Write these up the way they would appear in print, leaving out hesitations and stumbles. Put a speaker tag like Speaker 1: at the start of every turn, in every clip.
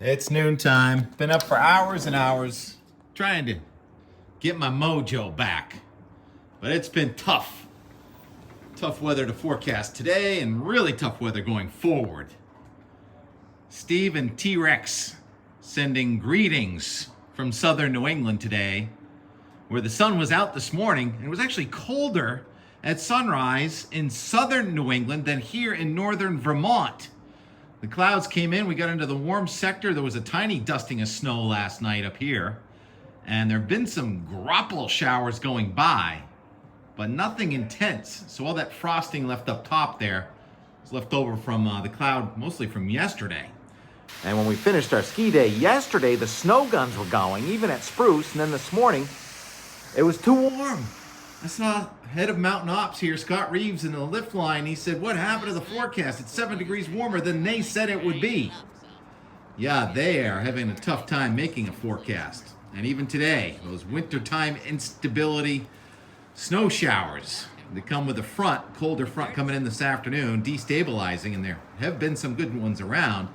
Speaker 1: It's noontime. Been up for hours and hours trying to get my mojo back. But it's been tough. Tough weather to forecast today and really tough weather going forward. Steve and T-Rex sending greetings from southern New England today, where the sun was out this morning and it was actually colder at sunrise in southern New England than here in northern Vermont. The clouds came in, we got into the warm sector. There was a tiny dusting of snow last night up here, and there have been some grapple showers going by, but nothing intense. So all that frosting left up top there was left over from the cloud, mostly from yesterday.
Speaker 2: And when we finished our ski day yesterday, the snow guns were going, even at Spruce, and then this morning, it was too warm.
Speaker 1: I saw head of Mountain Ops here, Scott Reeves, in the lift line. He said, what happened to the forecast? It's 7 degrees warmer than they said it would be. Yeah, they are having a tough time making a forecast. And even today, those wintertime instability snow showers, they come with a front, colder front coming in this afternoon, destabilizing, and there have been some good ones around.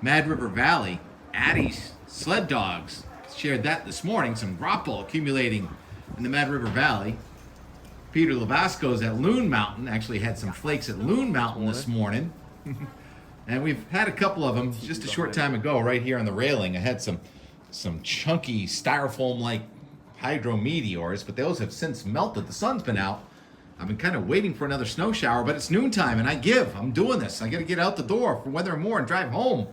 Speaker 1: Mad River Valley, Addie's sled dogs shared that this morning, some grapple accumulating in the Mad River Valley. Peter Lavasco's at Loon Mountain actually had some flakes at Loon Mountain this morning. And we've had a couple of them just a short time ago right here on the railing. I had some chunky styrofoam-like hydro meteors, but those have since melted. The sun's been out. I've been kind of waiting for another snow shower, but it's noontime and I'm doing this. I got to get out the door for weather and more and drive home.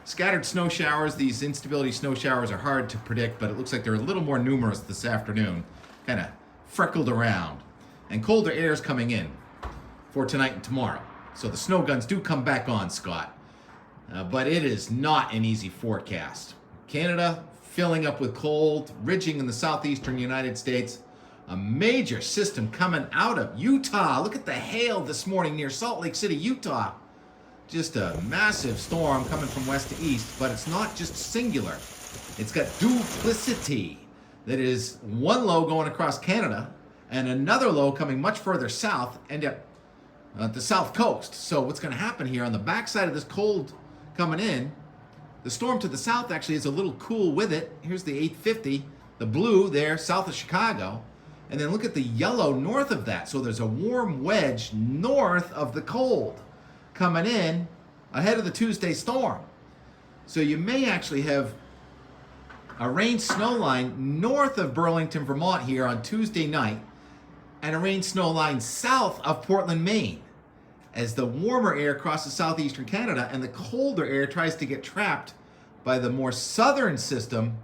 Speaker 1: Scattered snow showers, these instability snow showers are hard to predict, but it looks like they're a little more numerous this afternoon. Kind of freckled around. And colder air is coming in for tonight and tomorrow. So the snow guns do come back on, Scott. But it is not an easy forecast. Canada filling up with cold, ridging in the southeastern United States. A major system coming out of Utah. Look at the hail this morning near Salt Lake City, Utah. Just a massive storm coming from west to east, but it's not just singular. It's got duplicity. That is one low going across Canada and another low coming much further south, end up at the south coast. So what's going to happen here on the backside of this cold coming in, the storm to the south actually is a little cool with it. Here's the 850, the blue there south of Chicago. And then look at the yellow north of that. So there's a warm wedge north of the cold coming in ahead of the Tuesday storm. So you may actually have a rain snow line north of Burlington, Vermont here on Tuesday night, and a rain snow line south of Portland, Maine, as the warmer air crosses southeastern Canada and the colder air tries to get trapped by the more southern system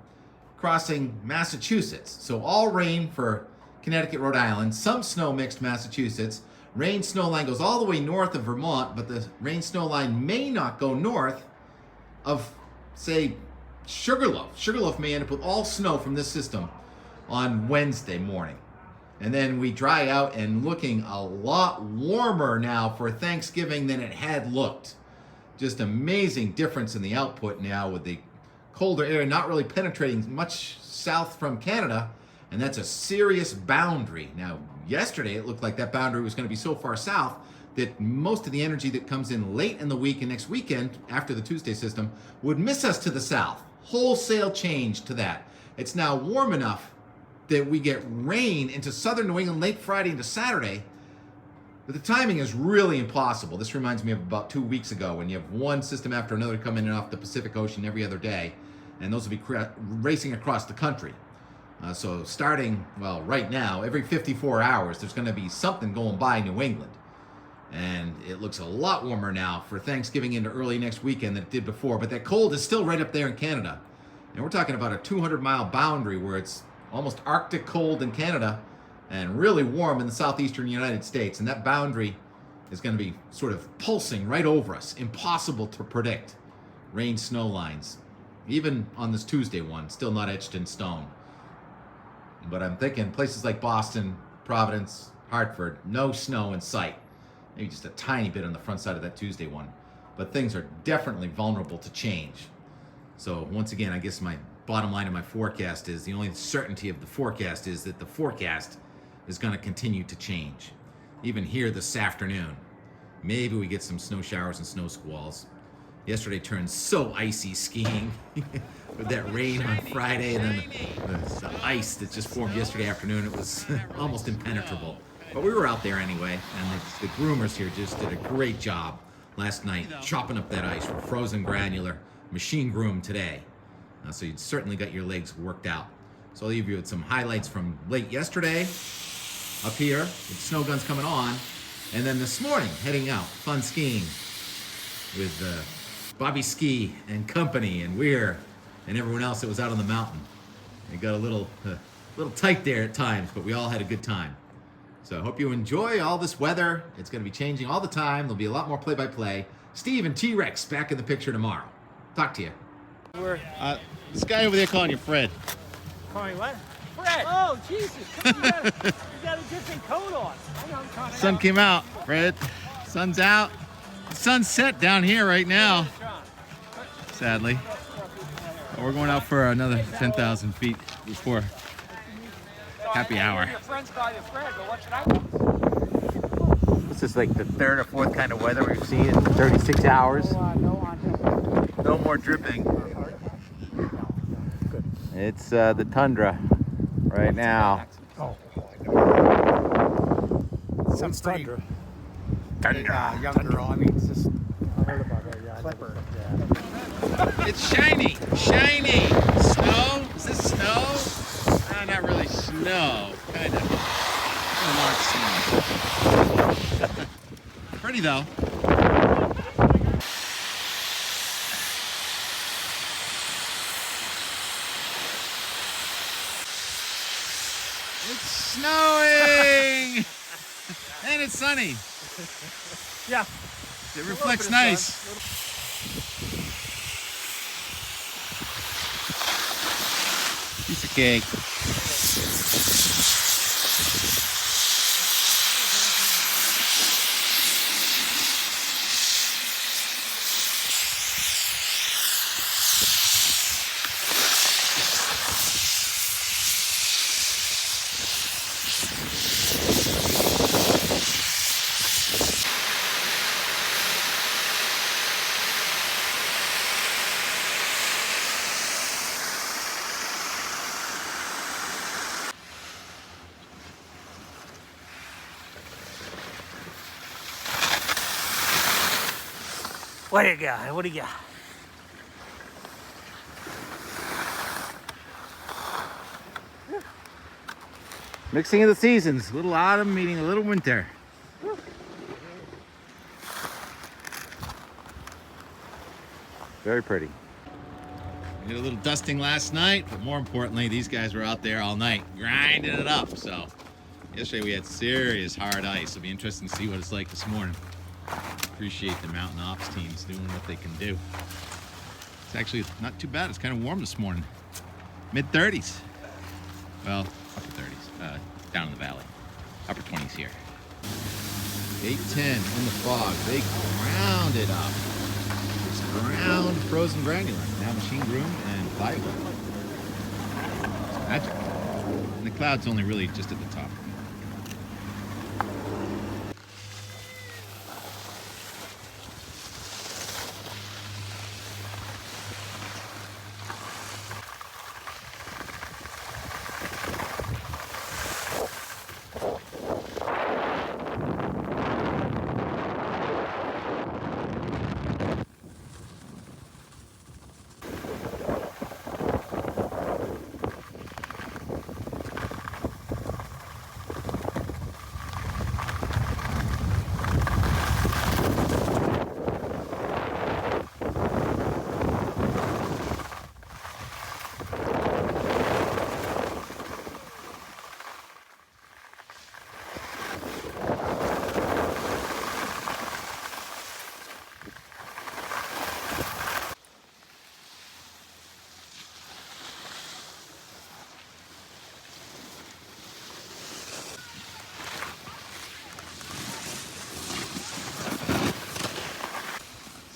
Speaker 1: crossing Massachusetts. So all rain for Connecticut, Rhode Island, some snow mixed Massachusetts. Rain snow line goes all the way north of Vermont, but the rain snow line may not go north of, say, Sugarloaf. Sugarloaf may end up with all snow from this system on Wednesday morning. And then we dry out and looking a lot warmer now for Thanksgiving than it had looked. Just amazing difference in the output now with the colder air not really penetrating much south from Canada. And that's a serious boundary. Now, yesterday it looked like that boundary was going to be so far south that most of the energy that comes in late in the week and next weekend after the Tuesday system would miss us to the south. Wholesale change to that. It's now warm enough that we get rain into southern New England late Friday into Saturday, but the timing is really impossible. This reminds me of about 2 weeks ago when you have one system after another coming in off the Pacific Ocean every other day, and those will be racing across the country. So starting, well, right now, every 54 hours, there's going to be something going by New England. And it looks a lot warmer now for Thanksgiving into early next weekend than it did before. But that cold is still right up there in Canada. And we're talking about a 200-mile boundary where it's almost Arctic cold in Canada and really warm in the southeastern United States. And that boundary is going to be sort of pulsing right over us. Impossible to predict. Rain snow lines. Even on this Tuesday one, still not etched in stone. But I'm thinking places like Boston, Providence, Hartford, no snow in sight. Maybe just a tiny bit on the front side of that Tuesday one. But things are definitely vulnerable to change. So once again, I guess my bottom line of my forecast is the only certainty of the forecast is that the forecast is going to continue to change. Even here this afternoon, maybe we get some snow showers and snow squalls. Yesterday turned so icy skiing with that rain on Friday and then the ice that just formed yesterday afternoon. It was almost impenetrable. But we were out there anyway, and the groomers here just did a great job last night chopping up that ice from frozen granular, machine groomed today. So you'd certainly got your legs worked out. So I'll leave you with some highlights from late yesterday up here with snow guns coming on, and then this morning heading out fun skiing with Bobby Ski and company and Weir and everyone else that was out on the mountain. It got a little tight there at times, but we all had a good time. So I hope you enjoy all this weather. It's going to be changing all the time. There'll be a lot more play-by-play. Steve and T-Rex back in the picture tomorrow. Talk to you.
Speaker 3: This guy over there calling you Fred.
Speaker 4: Calling what? Fred! Oh, Jesus! You got a different coat on.
Speaker 3: Sun came out, Fred. Sun's out. The sun's set down here right now, sadly. But we're going out for another 10,000 feet before happy hour.
Speaker 2: This is like the third or fourth kind of weather we've seen in 36 hours. No more dripping. It's the tundra right now.
Speaker 4: Oh.
Speaker 5: Some tundra.
Speaker 2: Tundra.
Speaker 5: Young girl. I mean, it's just. I heard about that. Yeah. Clipper. Yeah.
Speaker 3: It's shiny, shiny. Snow? Is this snow? No, not really snow. Kind of. Not snow. Pretty though. It's snowing! And it's sunny.
Speaker 4: Yeah.
Speaker 3: It reflects nice. Piece of cake.
Speaker 4: What do you got? What do you got?
Speaker 3: Mixing of the seasons. A little autumn meeting a little winter.
Speaker 2: Very pretty.
Speaker 3: We did a little dusting last night, but more importantly, these guys were out there all night grinding it up. So yesterday we had serious hard ice. It'll be interesting to see what it's like this morning. Appreciate the mountain ops teams doing what they can do. It's actually not too bad. It's kind of warm this morning. Mid-30s. Well, upper 30s. Down in the valley. Upper 20s here.
Speaker 1: 8:10 in the fog. They ground it up. It's ground frozen granular. Now machine groomed and plywood. It's magic. And the cloud's only really just at the top.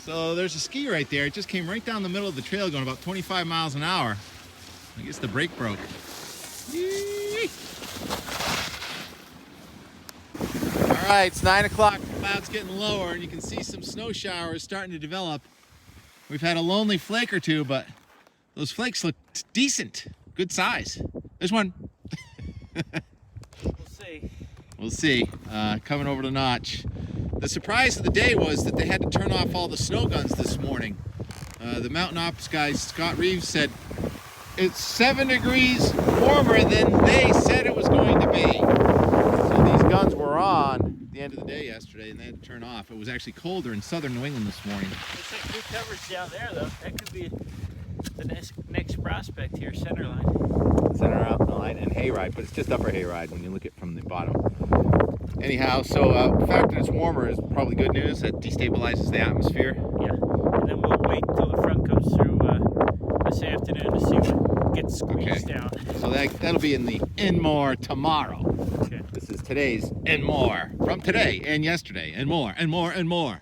Speaker 3: So there's a ski right there. It just came right down the middle of the trail going about 25 miles an hour. I guess the brake broke. Yee! All right, it's 9 o'clock. The cloud's getting lower and you can see some snow showers starting to develop. We've had a lonely flake or two, but those flakes look decent. Good size. There's one.
Speaker 4: We'll see.
Speaker 3: We'll see. Coming over the notch. The surprise of the day was that they had to turn off all the snow guns this morning. The mountain ops guy, Scott Reeves, said it's 7 degrees warmer than they said it was going to be. So these guns were on at the end of the day yesterday, and they had to turn off. It was actually colder in southern New England this morning.
Speaker 4: Looks like new coverage down there, though. That could be the next prospect here, center line.
Speaker 3: Center out line and hayride, but it's just upper hayride when you look at it from the bottom. Anyhow, so the fact that it's warmer is probably good news. That destabilizes the atmosphere.
Speaker 4: Yeah. And then we'll wait until the front comes through this afternoon to see what gets squeezed down.
Speaker 3: So that'll be in the and more tomorrow.
Speaker 4: Okay.
Speaker 3: This is today's and more from today and yesterday and more and more and more.